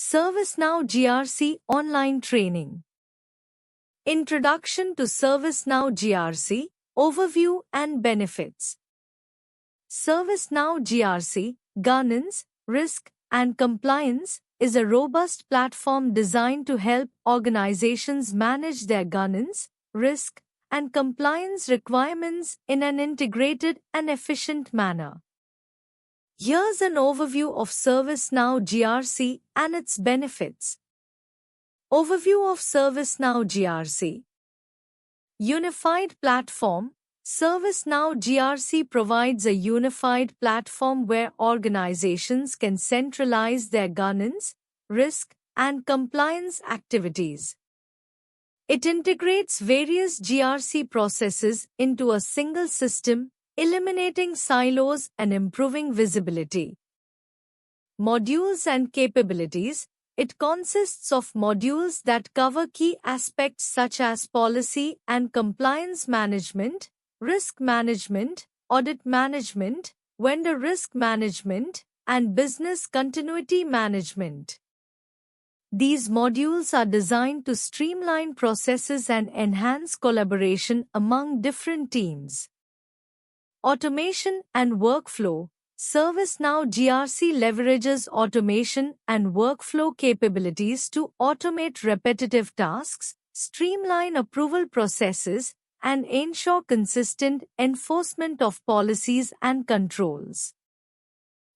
ServiceNow GRC Online Training. Introduction to ServiceNow GRC, Overview and Benefits. ServiceNow GRC, Governance, Risk, and Compliance, is a robust platform designed to help organizations manage their governance, risk, and compliance requirements in an integrated and efficient manner. Here's an overview of ServiceNow GRC and its benefits. Overview of ServiceNow GRC. Unified Platform. ServiceNow GRC provides a unified platform where organizations can centralize their governance, risk, and compliance activities. It integrates various GRC processes into a single system, eliminating silos and improving visibility. Modules and capabilities. It consists of modules that cover key aspects such as policy and compliance management, risk management, audit management, vendor risk management, and business continuity management. These modules are designed to streamline processes and enhance collaboration among different teams. Automation and workflow. ServiceNow GRC leverages automation and workflow capabilities to automate repetitive tasks, streamline approval processes, and ensure consistent enforcement of policies and controls.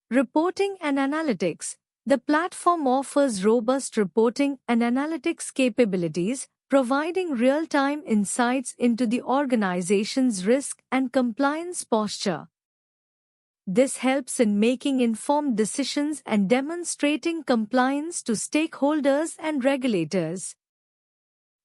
Reporting and analytics. The platform offers robust reporting and analytics capabilities, providing real-time insights into the organization's risk and compliance posture. This helps in making informed decisions and demonstrating compliance to stakeholders and regulators.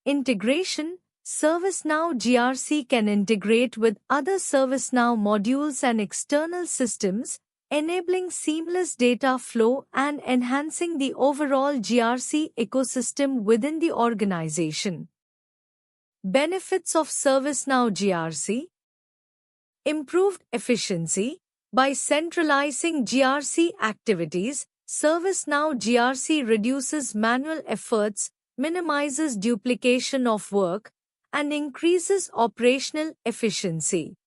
Integration. ServiceNow GRC can integrate with other ServiceNow modules and external systems, enabling seamless data flow and enhancing the overall GRC ecosystem within the organization. Benefits of ServiceNow GRC. Improved efficiency. By centralizing GRC activities, ServiceNow GRC reduces manual efforts, minimizes duplication of work, and increases operational efficiency.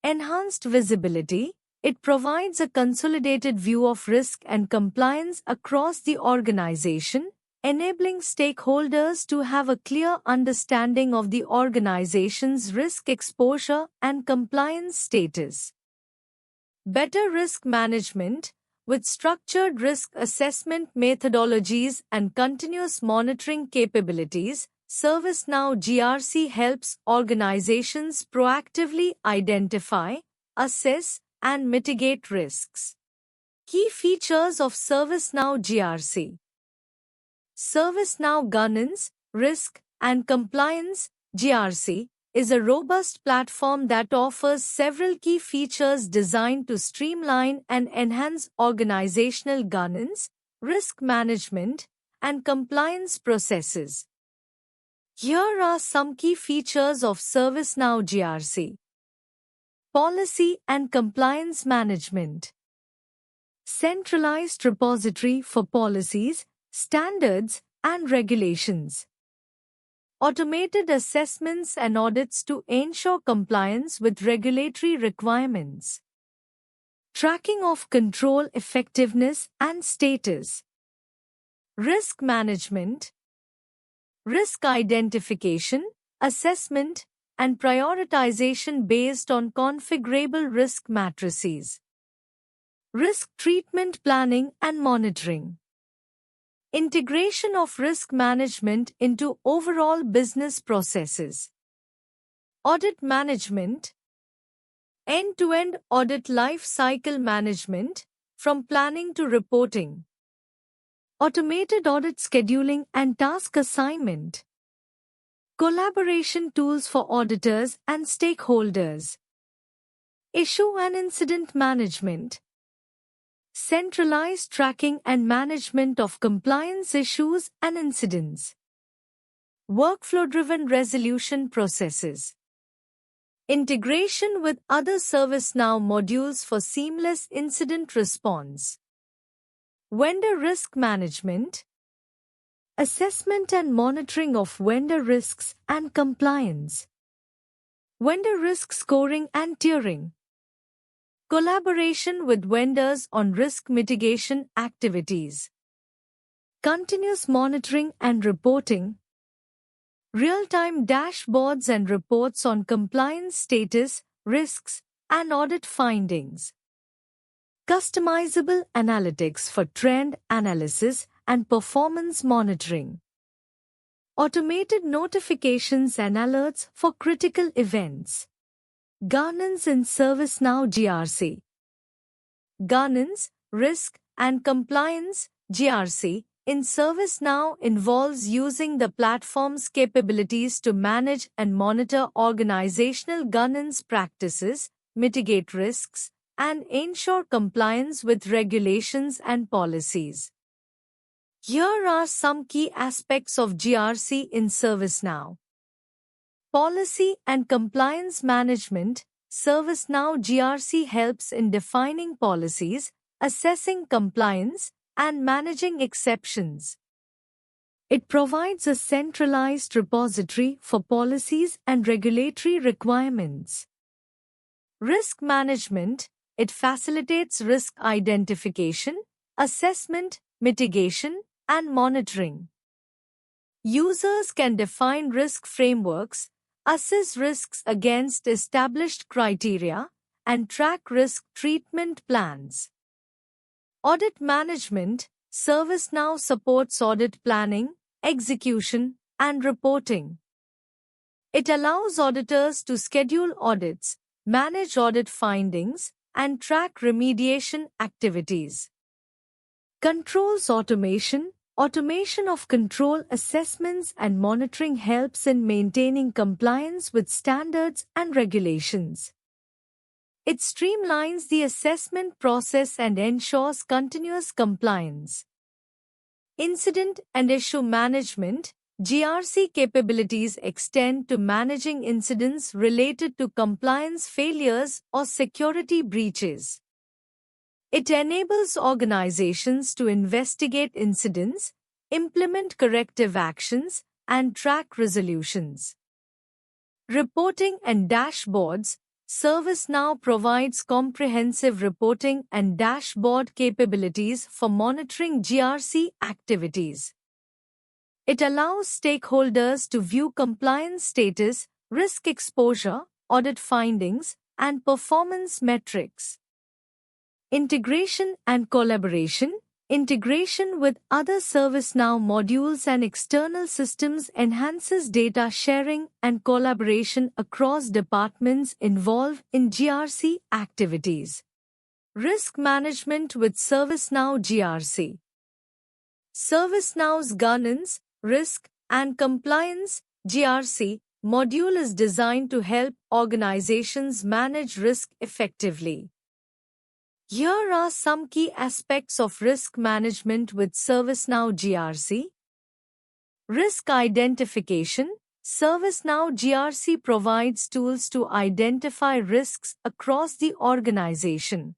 Enhanced visibility. It provides a consolidated view of risk and compliance across the organization, enabling stakeholders to have a clear understanding of the organization's risk exposure and compliance status. Better risk management. With structured risk assessment methodologies and continuous monitoring capabilities, ServiceNow GRC helps organizations proactively identify, assess, and mitigate risks. Key features of ServiceNow GRC. ServiceNow Governance, Risk, and Compliance GRC is a robust platform that offers several key features designed to streamline and enhance organizational governance, risk management, and compliance processes. Here are some key features of ServiceNow GRC. Policy and Compliance Management. Centralized repository for policies, standards, and regulations. Automated assessments and audits to ensure compliance with regulatory requirements. Tracking of control effectiveness and status. Risk management. Risk identification, assessment, and prioritization based on configurable risk matrices. Risk treatment planning and monitoring. Integration of risk management into overall business processes. Audit management. End-to-end audit life cycle management, from planning to reporting. Automated audit scheduling and task assignment. Collaboration tools for auditors and stakeholders. Issue and incident management. Centralized tracking and management of compliance issues and incidents. Workflow-driven resolution processes. Integration with other ServiceNow modules for seamless incident response. Vendor risk management. Assessment and monitoring of vendor risks and compliance. Vendor risk scoring and tiering. Collaboration with vendors on risk mitigation activities. Continuous monitoring and reporting. Real-time dashboards and reports on compliance status, risks, and audit findings. Customizable analytics for trend analysis and performance monitoring. Automated notifications and alerts for critical events. Governance in ServiceNow GRC. Governance, risk, and compliance (GRC) in ServiceNow involves using the platform's capabilities to manage and monitor organizational governance practices, mitigate risks, and ensure compliance with regulations and policies. Here are some key aspects of GRC in ServiceNow. Policy and compliance management. ServiceNow GRC helps in defining policies, assessing compliance, and managing exceptions. It provides a centralized repository for policies and regulatory requirements. Risk management. It facilitates risk identification, assessment, mitigation, and monitoring. Users can define risk frameworks, assess risks against established criteria, and track risk treatment plans. Audit management. ServiceNow supports audit planning, execution, and reporting. It allows auditors to schedule audits, manage audit findings, and track remediation activities. Controls automation. Automation of control assessments and monitoring helps in maintaining compliance with standards and regulations. It streamlines the assessment process and ensures continuous compliance. Incident and issue management. GRC capabilities extend to managing incidents related to compliance failures or security breaches. It enables organizations to investigate incidents, implement corrective actions, and track resolutions. Reporting and dashboards. ServiceNow provides comprehensive reporting and dashboard capabilities for monitoring GRC activities. It allows stakeholders to view compliance status, risk exposure, audit findings, and performance metrics. Integration and collaboration. Integration with other ServiceNow modules and external systems enhances data sharing and collaboration across departments involved in GRC activities. Risk management with ServiceNow GRC. ServiceNow's governance, risk, and compliance (GRC) module is designed to help organizations manage risk effectively. Here are some key aspects of risk management with ServiceNow GRC. Risk identification. ServiceNow GRC provides tools to identify risks across the organization.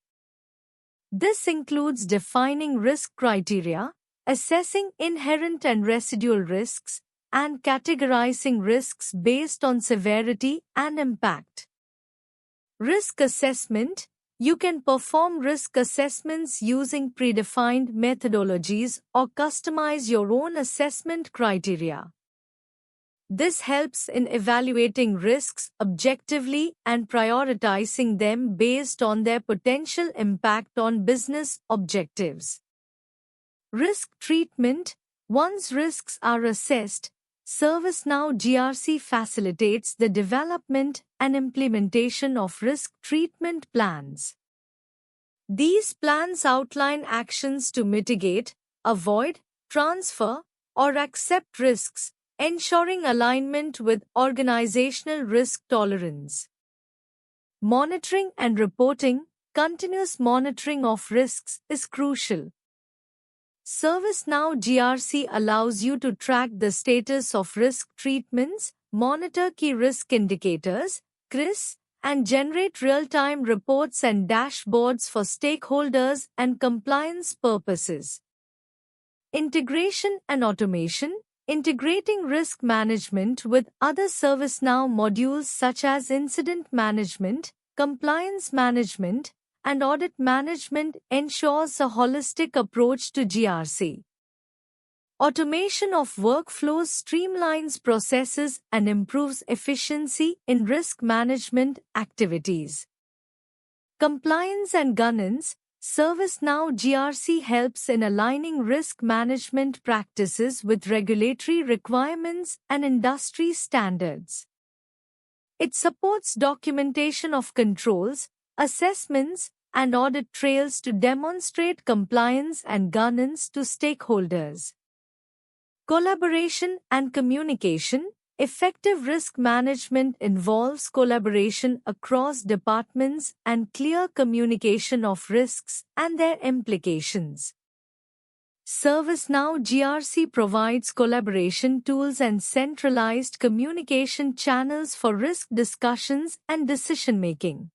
This includes defining risk criteria, assessing inherent and residual risks, and categorizing risks based on severity and impact. Risk assessment. You can perform risk assessments using predefined methodologies or customize your own assessment criteria. This helps in evaluating risks objectively and prioritizing them based on their potential impact on business objectives. Risk treatment. Once risks are assessed, ServiceNow GRC facilitates the development and implementation of risk treatment plans. These plans outline actions to mitigate, avoid, transfer, or accept risks, ensuring alignment with organizational risk tolerance. Monitoring and reporting. Continuous monitoring of risks is crucial. ServiceNow GRC allows you to track the status of risk treatments, monitor key risk indicators, (CRIS), and generate real-time reports and dashboards for stakeholders and compliance purposes. Integration and automation. Integrating risk management with other ServiceNow modules such as incident management, compliance management, and audit management ensures a holistic approach to GRC. Automation of workflows streamlines processes and improves efficiency in risk management activities. Compliance and governance. ServiceNow GRC helps in aligning risk management practices with regulatory requirements and industry standards. It supports documentation of controls, assessments, and audit trails to demonstrate compliance and governance to stakeholders. Collaboration and communication. Effective risk management involves collaboration across departments and clear communication of risks and their implications. ServiceNow GRC provides collaboration tools and centralized communication channels for risk discussions and decision-making.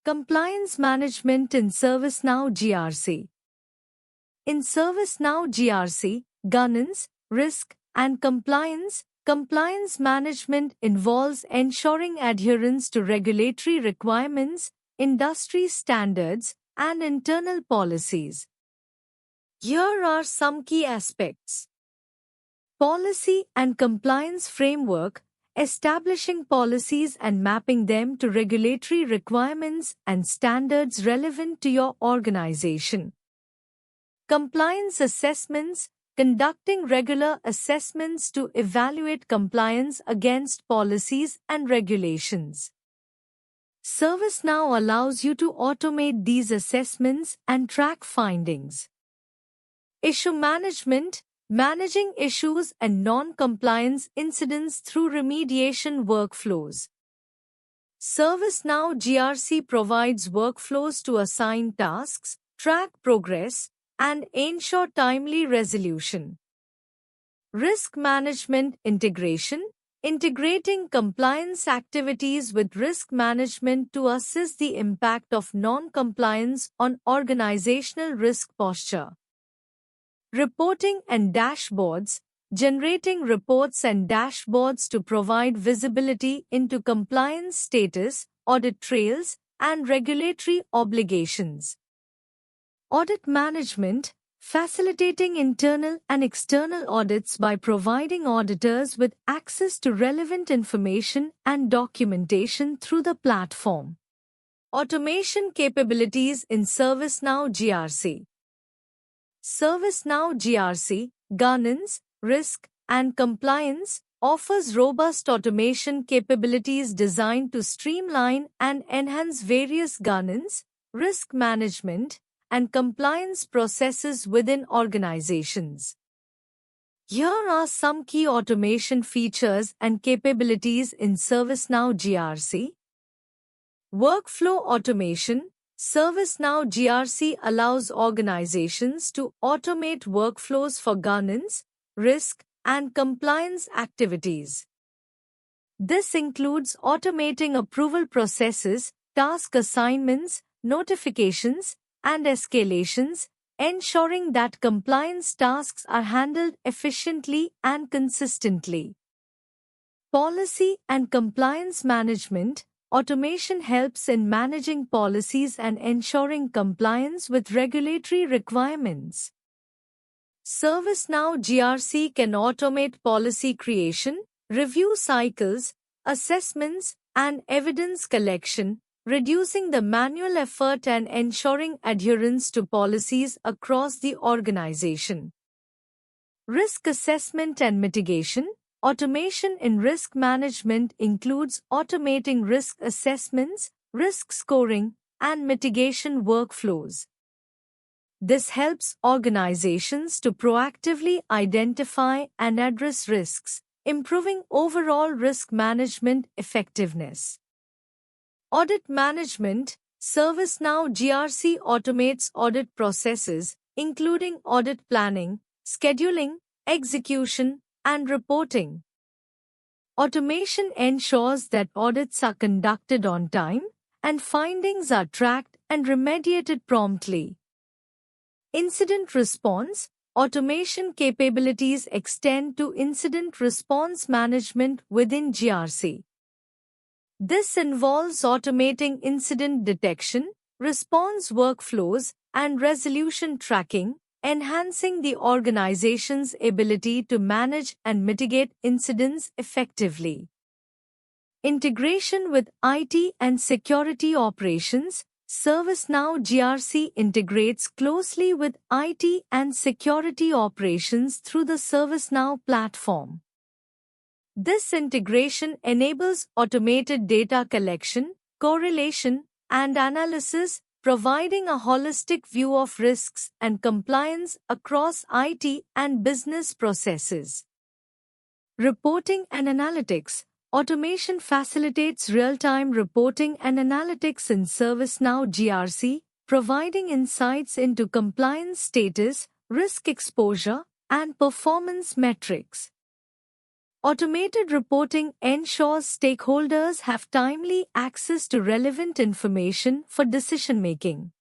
Compliance management in ServiceNow GRC. In ServiceNow GRC, governance, risk, and compliance management involves ensuring adherence to regulatory requirements, industry standards, and internal policies. Here are some key aspects. Policy and compliance framework. Establishing policies and mapping them to regulatory requirements and standards relevant to your organization. Compliance assessments. Conducting regular assessments to evaluate compliance against policies and regulations. ServiceNow allows you to automate these assessments and track findings. Issue management. Managing issues and non-compliance incidents through remediation workflows. ServiceNow GRC provides workflows to assign tasks, track progress, and ensure timely resolution. Risk management integration. Integrating compliance activities with risk management to assess the impact of non-compliance on organizational risk posture. Reporting and dashboards. Generating reports and dashboards to provide visibility into compliance status, audit trails, and regulatory obligations. Audit management. Facilitating internal and external audits by providing auditors with access to relevant information and documentation through the platform. Automation capabilities in ServiceNow GRC. ServiceNow GRC, governance, risk, and compliance, offers robust automation capabilities designed to streamline and enhance various governance, risk management, and compliance processes within organizations. Here are some key automation features and capabilities in ServiceNow GRC. Workflow automation. ServiceNow GRC allows organizations to automate workflows for governance, risk, and compliance activities. This includes automating approval processes, task assignments, notifications, and escalations, ensuring that compliance tasks are handled efficiently and consistently. Policy and compliance management. Automation helps in managing policies and ensuring compliance with regulatory requirements. ServiceNow GRC can automate policy creation, review cycles, assessments, and evidence collection, reducing the manual effort and ensuring adherence to policies across the organization. Risk assessment and mitigation. Automation in risk management includes automating risk assessments, risk scoring, and mitigation workflows. This helps organizations to proactively identify and address risks, improving overall risk management effectiveness. Audit management. ServiceNow GRC automates audit processes, including audit planning, scheduling, execution, and reporting. Automation ensures that audits are conducted on time and findings are tracked and remediated promptly. Incident response. automation capabilities extend to incident response management within GRC. This involves automating incident detection, response workflows, and resolution tracking, enhancing the organization's ability to manage and mitigate incidents effectively. Integration with IT and security operations. ServiceNow GRC integrates closely with IT and security operations through the ServiceNow platform. This integration enables automated data collection, correlation, and analysis, providing a holistic view of risks and compliance across IT and business processes. Reporting and analytics. Automation facilitates real-time reporting and analytics in ServiceNow GRC, providing insights into compliance status, risk exposure, and performance metrics. Automated reporting ensures stakeholders have timely access to relevant information for decision-making.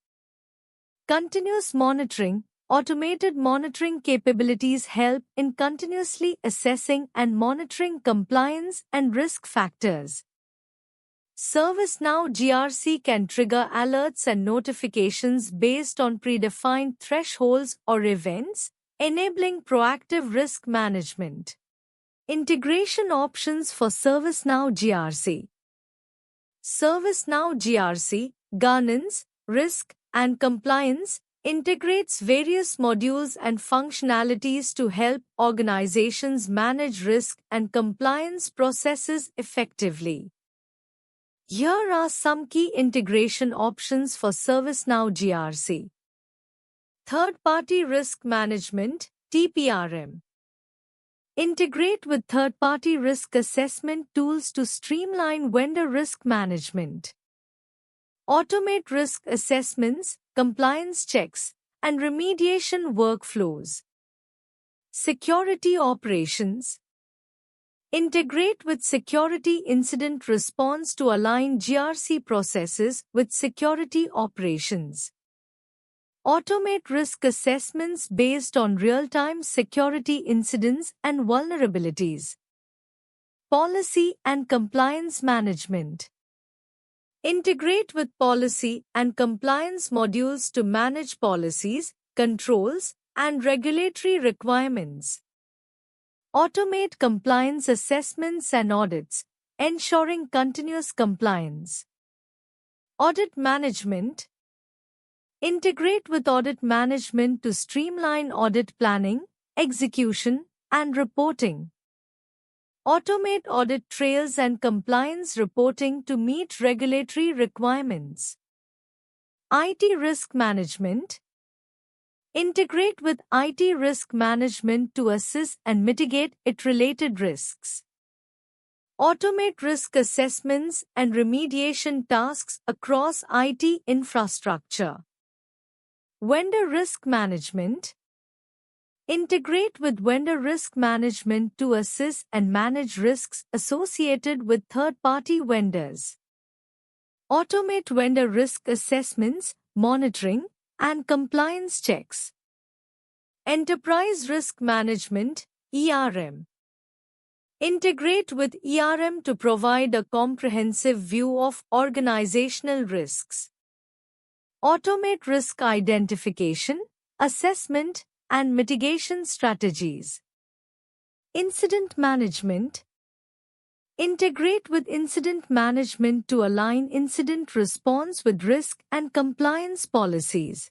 Continuous monitoring. Automated monitoring capabilities help in continuously assessing and monitoring compliance and risk factors. ServiceNow GRC can trigger alerts and notifications based on predefined thresholds or events, enabling proactive risk management. Integration options for ServiceNow GRC. ServiceNow GRC, governance, risk, and compliance, integrates various modules and functionalities to help organizations manage risk and compliance processes effectively. Here are some key integration options for ServiceNow GRC. Third-party risk management, TPRM. Integrate with third-party risk assessment tools to streamline vendor risk management. Automate risk assessments, compliance checks, and remediation workflows. Security operations. Integrate with security incident response to align GRC processes with security operations. Automate risk assessments based on real-time security incidents and vulnerabilities. Policy and compliance management. Integrate with policy and compliance modules to manage policies, controls, and regulatory requirements. Automate compliance assessments and audits, ensuring continuous compliance. Audit management. Integrate with audit management to streamline audit planning, execution, and reporting. Automate audit trails and compliance reporting to meet regulatory requirements. IT risk management. Integrate with IT risk management to assess and mitigate IT-related risks. Automate risk assessments and remediation tasks across IT infrastructure. Vendor risk management. Integrate with vendor risk management to assess and manage risks associated with third-party vendors. Automate vendor risk assessments, monitoring, and compliance checks. Enterprise risk management, ERM. Integrate with ERM to provide a comprehensive view of organizational risks. Automate risk identification, assessment, and mitigation strategies. Incident management. Integrate with incident management to align incident response with risk and compliance policies.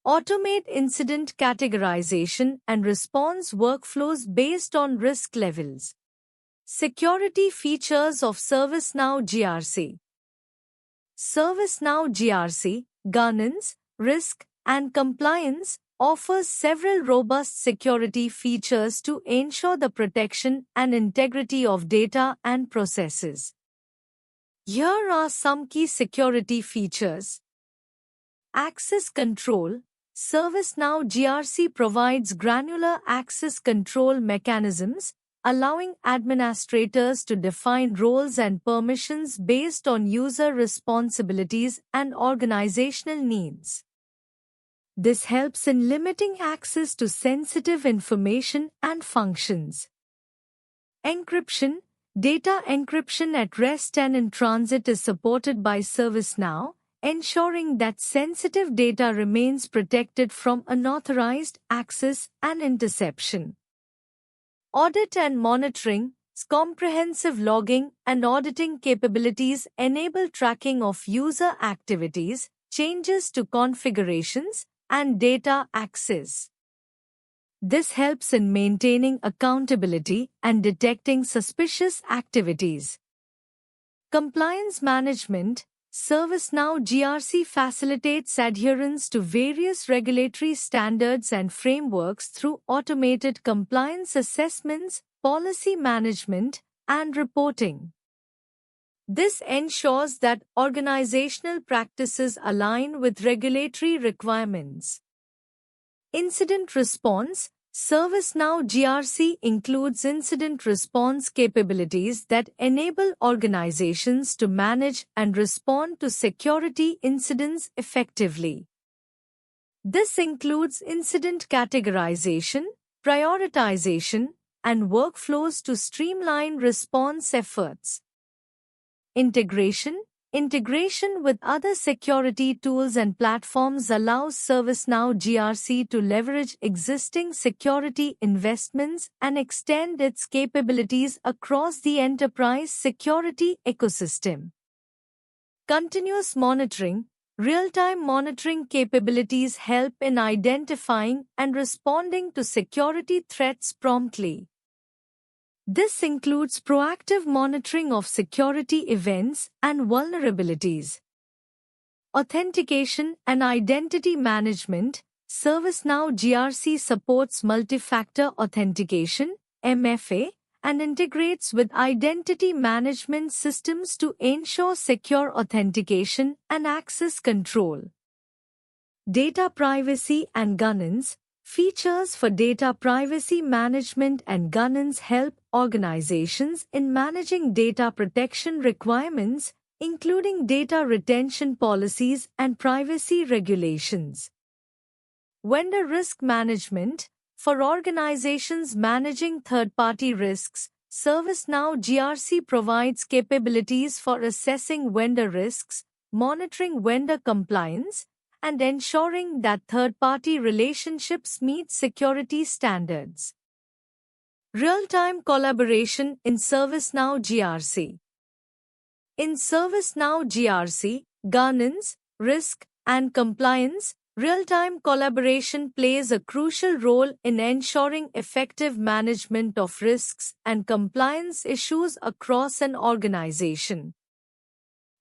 Automate incident categorization and response workflows based on risk levels. Security features of ServiceNow GRC. ServiceNow GRC, governance, risk, and compliance, offers several robust security features to ensure the protection and integrity of data and processes. Here are some key security features. Access control. ServiceNow GRC provides granular access control mechanisms, allowing administrators to define roles and permissions based on user responsibilities and organizational needs. This helps in limiting access to sensitive information and functions. Encryption. Data encryption at rest and in transit is supported by ServiceNow, ensuring that sensitive data remains protected from unauthorized access and interception. Audit and monitoring. Comprehensive logging and auditing capabilities enable tracking of user activities, changes to configurations, and data access. This helps in maintaining accountability and detecting suspicious activities. Compliance management. ServiceNow GRC facilitates adherence to various regulatory standards and frameworks through automated compliance assessments, policy management, and reporting. This ensures that organizational practices align with regulatory requirements. Incident response. ServiceNow GRC includes incident response capabilities that enable organizations to manage and respond to security incidents effectively. This includes incident categorization, prioritization, and workflows to streamline response efforts. Integration. Integration with other security tools and platforms allows ServiceNow GRC to leverage existing security investments and extend its capabilities across the enterprise security ecosystem. Continuous monitoring. Real-time monitoring capabilities help in identifying and responding to security threats promptly. This includes proactive monitoring of security events and vulnerabilities. Authentication and identity management. ServiceNow GRC supports multi-factor authentication, MFA, and integrates with identity management systems to ensure secure authentication and access control. Data privacy and governance. Features for data privacy management and governance help organizations in managing data protection requirements, including data retention policies and privacy regulations. Vendor risk management. For organizations managing third-party risks, ServiceNow GRC provides capabilities for assessing vendor risks, monitoring vendor compliance, and ensuring that third-party relationships meet security standards. Real-time collaboration in ServiceNow GRC. In ServiceNow GRC, governance, risk, and compliance, real-time collaboration plays a crucial role in ensuring effective management of risks and compliance issues across an organization.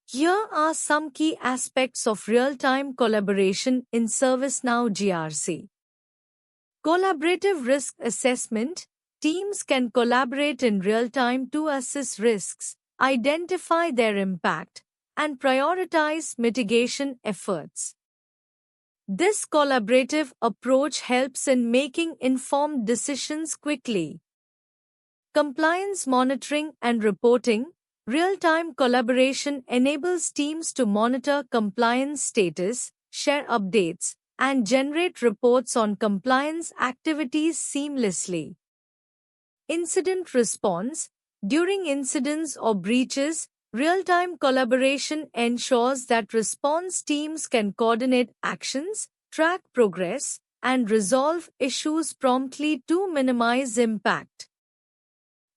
Here are some key aspects of real-time collaboration in ServiceNow GRC. Collaborative risk assessment. Teams can collaborate in real time to assess risks, identify their impact, and prioritize mitigation efforts. This collaborative approach helps in making informed decisions quickly. Compliance monitoring and reporting. Real-time collaboration enables teams to monitor compliance status, share updates, and generate reports on compliance activities seamlessly. Incident response. During incidents or breaches, real-time collaboration ensures that response teams can coordinate actions, track progress, and resolve issues promptly to minimize impact.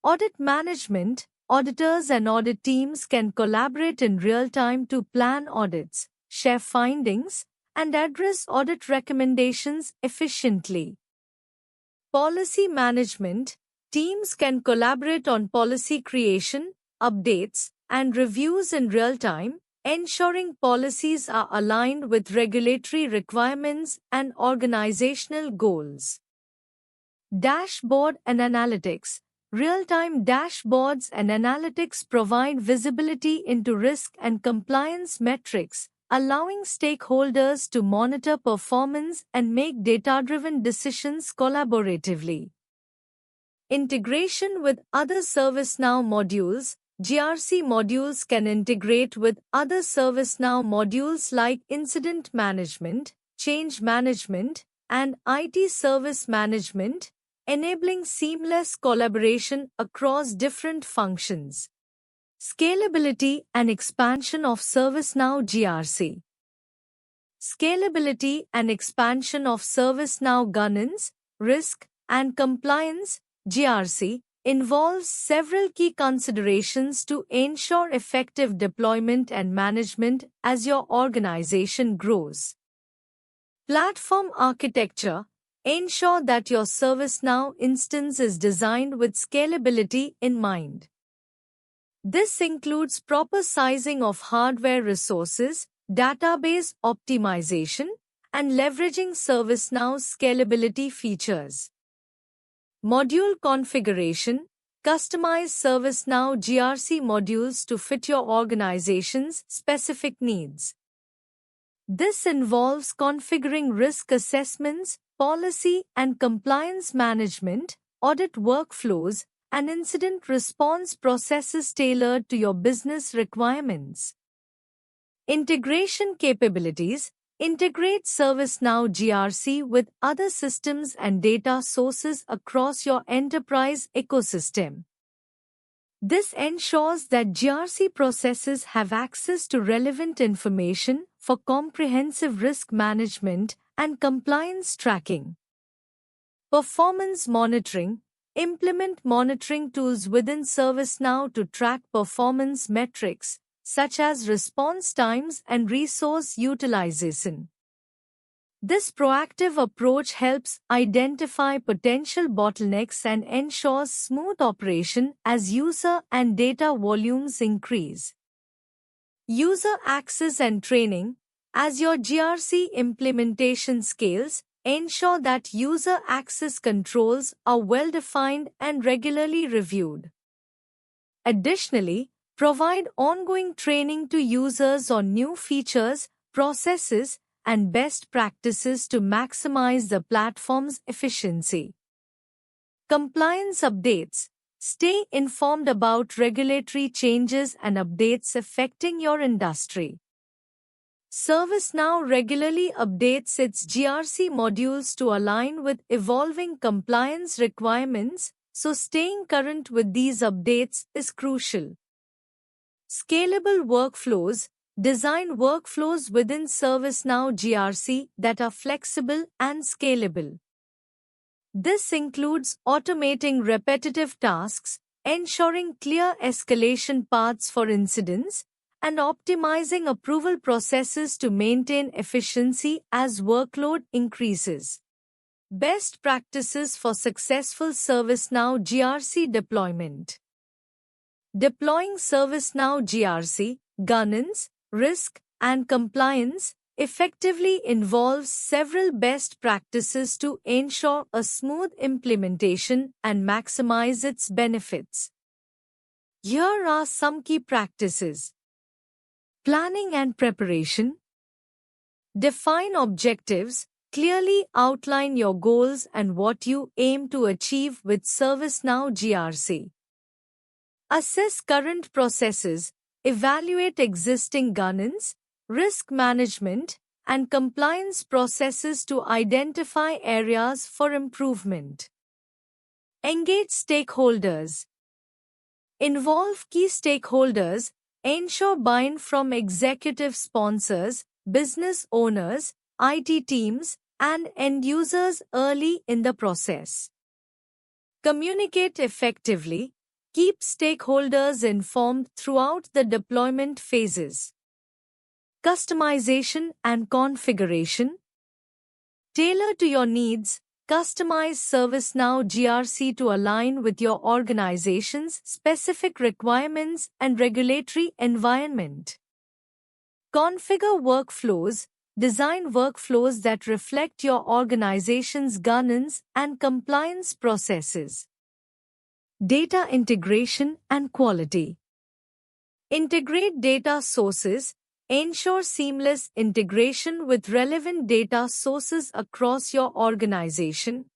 Audit management. Auditors and audit teams can collaborate in real time to plan audits, share findings, and address audit recommendations efficiently. Policy management. Teams can collaborate on policy creation, updates, and reviews in real time, ensuring policies are aligned with regulatory requirements and organizational goals. Dashboard and analytics. Real-time dashboards and analytics provide visibility into risk and compliance metrics, allowing stakeholders to monitor performance and make data-driven decisions collaboratively. Integration with other ServiceNow modules. GRC modules can integrate with other ServiceNow modules like incident management, change management, and IT service management, enabling seamless collaboration across different functions. Scalability and expansion of ServiceNow GRC. Scalability and expansion of ServiceNow governance, risk, and compliance (GRC) involves several key considerations to ensure effective deployment and management as your organization grows. Platform architecture. Ensure that your ServiceNow instance is designed with scalability in mind. This includes proper sizing of hardware resources, database optimization, and leveraging ServiceNow's scalability features. Module configuration. Customize ServiceNow GRC modules to fit your organization's specific needs. This involves configuring risk assessments, policy and compliance management, audit workflows, and incident response processes tailored to your business requirements. Integration capabilities. Integrate ServiceNow GRC with other systems and data sources across your enterprise ecosystem. This ensures that GRC processes have access to relevant information for comprehensive risk management and compliance tracking. Performance monitoring. Implement monitoring tools within ServiceNow to track performance metrics, such as response times and resource utilization. This proactive approach helps identify potential bottlenecks and ensures smooth operation as user and data volumes increase. User access and training. As your GRC implementation scales, ensure that user access controls are well-defined and regularly reviewed. Additionally, provide ongoing training to users on new features, processes, and best practices to maximize the platform's efficiency. Compliance updates. Stay informed about regulatory changes and updates affecting your industry. ServiceNow regularly updates its GRC modules to align with evolving compliance requirements, so staying current with these updates is crucial. Scalable workflows. Design workflows within ServiceNow GRC that are flexible and scalable. This includes automating repetitive tasks, ensuring clear escalation paths for incidents, and optimizing approval processes to maintain efficiency as workload increases. Best practices for successful ServiceNow GRC deployment. Deploying ServiceNow GRC, governance, risk, and compliance effectively involves several best practices to ensure a smooth implementation and maximize its benefits. Here are some key practices. Planning and preparation. Define objectives, clearly outline your goals and what you aim to achieve with ServiceNow GRC. Assess current processes, evaluate existing governance, risk management, and compliance processes to identify areas for improvement. Engage stakeholders. Involve key stakeholders. Ensure buy-in from executive sponsors, business owners, IT teams, and end users early in the process. Communicate effectively. Keep stakeholders informed throughout the deployment phases. Customization and configuration. Tailor to your needs. Customize ServiceNow GRC to align with your organization's specific requirements and regulatory environment. Configure workflows. Design workflows that reflect your organization's governance and compliance processes. Data integration and quality. Integrate data sources. Ensure seamless integration with relevant data sources across your organization.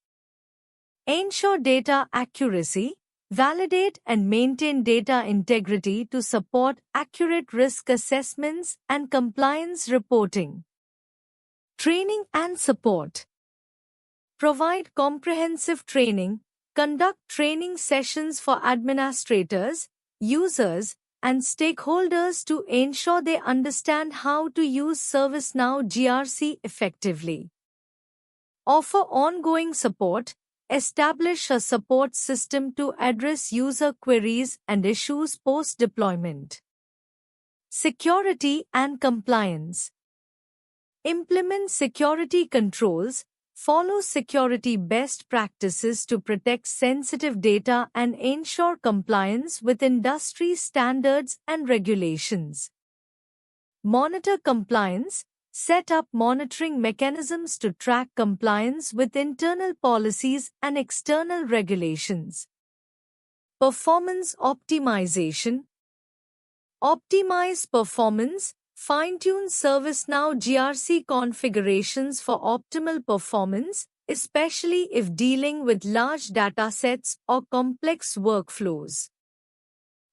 Ensure data accuracy. Validate and maintain data integrity to support accurate risk assessments and compliance reporting. Training and support. Provide comprehensive training, conduct training sessions for administrators, users, and stakeholders to ensure they understand how to use ServiceNow GRC effectively. Offer ongoing support. Establish a support system to address user queries and issues post-deployment. Security and compliance. Implement security controls. Follow security best practices to protect sensitive data and ensure compliance with industry standards and regulations. Monitor compliance. Set up monitoring mechanisms to track compliance with internal policies and external regulations. Performance optimization. Optimize performance. Fine-tune ServiceNow GRC configurations for optimal performance, especially if dealing with large datasets or complex workflows.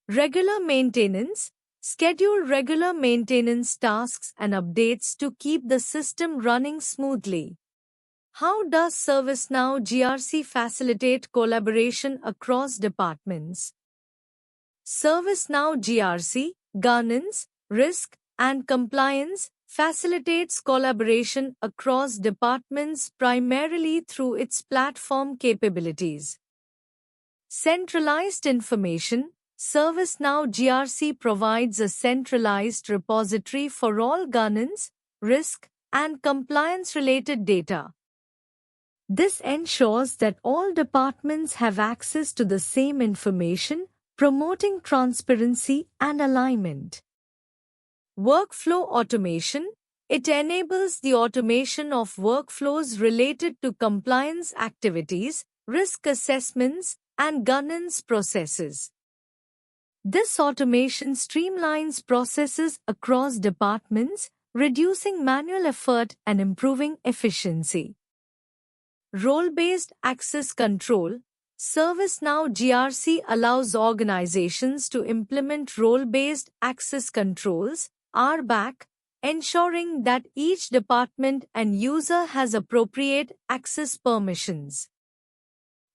Regular maintenance. Schedule regular maintenance tasks and updates to keep the system running smoothly. How does ServiceNow GRC facilitate collaboration across departments? ServiceNow GRC, governance, risk, and compliance facilitates collaboration across departments primarily through its platform capabilities. Centralized information. ServiceNow GRC provides a centralized repository for all governance, risk, and compliance-related data. This ensures that all departments have access to the same information, promoting transparency and alignment. Workflow automation. It enables the automation of workflows related to compliance activities, risk assessments, and governance processes. This automation streamlines processes across departments, reducing manual effort and improving efficiency. Role-based access control. ServiceNow GRC allows organizations to implement role-based access controls, RBAC, ensuring that each department and user has appropriate access permissions.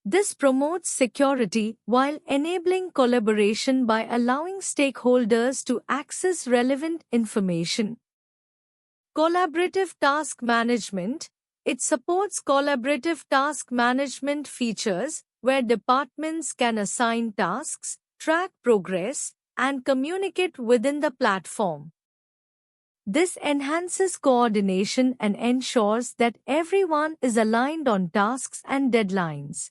This promotes security while enabling collaboration by allowing stakeholders to access relevant information. Collaborative task management. It supports collaborative task management features where departments can assign tasks, track progress, and communicate within the platform. This enhances coordination and ensures that everyone is aligned on tasks and deadlines.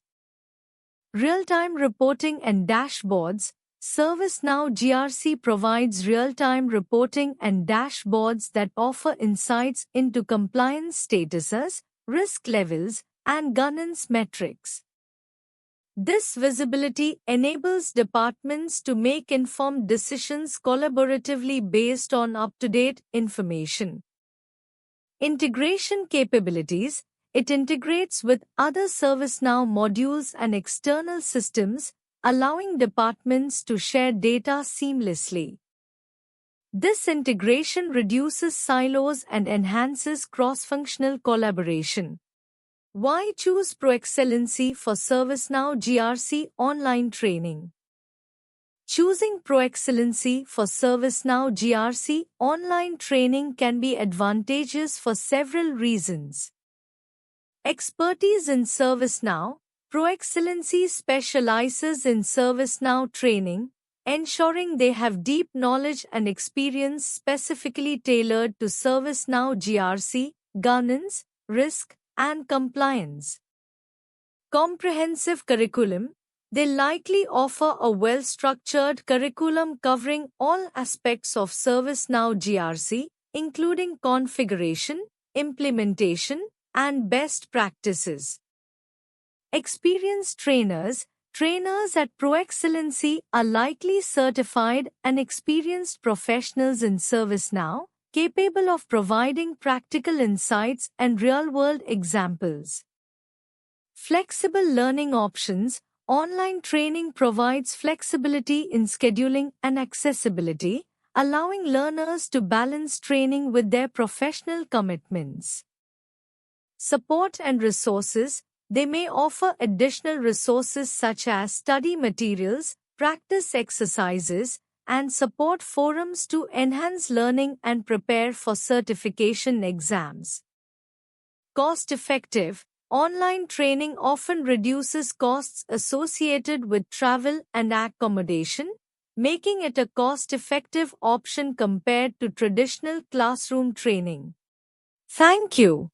Real-time reporting and dashboards. ServiceNow GRC provides real-time reporting and dashboards that offer insights into compliance statuses, risk levels, and governance metrics. This visibility enables departments to make informed decisions collaboratively based on up-to-date information. Integration capabilities. It integrates with other ServiceNow modules and external systems, allowing departments to share data seamlessly. This integration reduces silos and enhances cross-functional collaboration. Why choose Proexcellency for ServiceNow GRC online training? Choosing Proexcellency for ServiceNow GRC online training can be advantageous for several reasons. Expertise in ServiceNow. Proexcellency specializes in ServiceNow training, ensuring they have deep knowledge and experience specifically tailored to ServiceNow GRC, governance, risk, and compliance. Comprehensive curriculum. They likely offer a well-structured curriculum covering all aspects of ServiceNow GRC, including configuration, implementation, and best practices. Experienced trainers. Trainers at Proexcellency are likely certified and experienced professionals in ServiceNow, capable of providing practical insights and real-world examples. Flexible learning options. Online training provides flexibility in scheduling and accessibility, allowing learners to balance training with their professional commitments. support and resources. They may offer additional resources such as study materials, practice exercises, and support forums to enhance learning and prepare for certification exams. Cost-effective. Online training often reduces costs associated with travel and accommodation, making it a cost-effective option compared to traditional classroom training. Thank you.